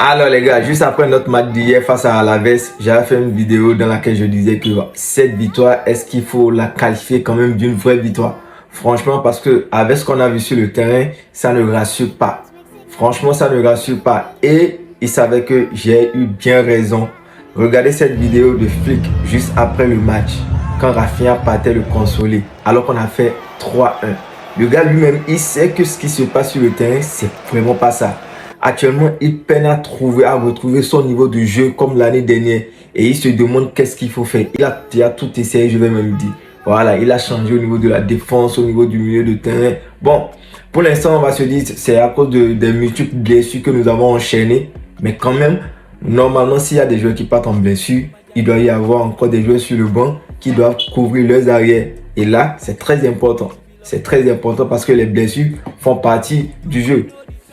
Alors les gars, juste après notre match d'hier face à Alaves, j'avais fait une vidéo dans laquelle je disais que cette victoire, est-ce qu'il faut la qualifier quand même d'une vraie victoire? Franchement, parce que avec ce qu'on a vu sur le terrain, ça ne rassure pas. Franchement, ça ne rassure pas. Et il savait que j'ai eu bien raison. Regardez cette vidéo de Flick juste après le match, quand Rafinha partait le consoler, alors qu'on a fait 3-1. Le gars lui-même, il sait que ce qui se passe sur le terrain, c'est vraiment pas ça. Actuellement, il peine à retrouver son niveau de jeu comme l'année dernière. Et il se demande qu'est-ce qu'il faut faire. Il a tout essayé, je vais même dire. Voilà, il a changé au niveau de la défense, au niveau du milieu de terrain. Bon, pour l'instant, on va se dire c'est à cause des multiples blessures que nous avons enchaînées. Mais quand même, normalement, s'il y a des joueurs qui partent en blessure, il doit y avoir encore des joueurs sur le banc qui doivent couvrir leurs arrières. Et là, c'est très important. C'est très important parce que les blessures font partie du jeu.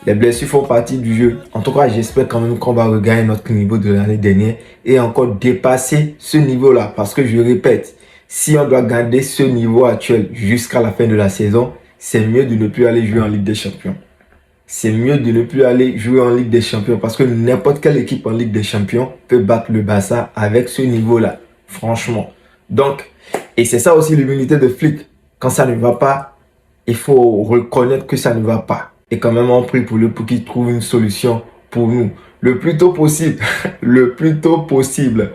Les blessures font partie du jeu. En tout cas, j'espère quand même qu'on va regagner notre niveau de l'année dernière et encore dépasser ce niveau-là. Parce que je répète, si on doit garder ce niveau actuel jusqu'à la fin de la saison, c'est mieux de ne plus aller jouer en Ligue des Champions. C'est mieux de ne plus aller jouer en Ligue des Champions parce que n'importe quelle équipe en Ligue des Champions peut battre le Barça avec ce niveau-là. Franchement. Donc, et c'est ça aussi l'humilité de Flick. Quand ça ne va pas, il faut reconnaître que ça ne va pas. Et quand même, on prie pour lui pour qu'il trouve une solution pour nous. Le plus tôt possible. Le plus tôt possible.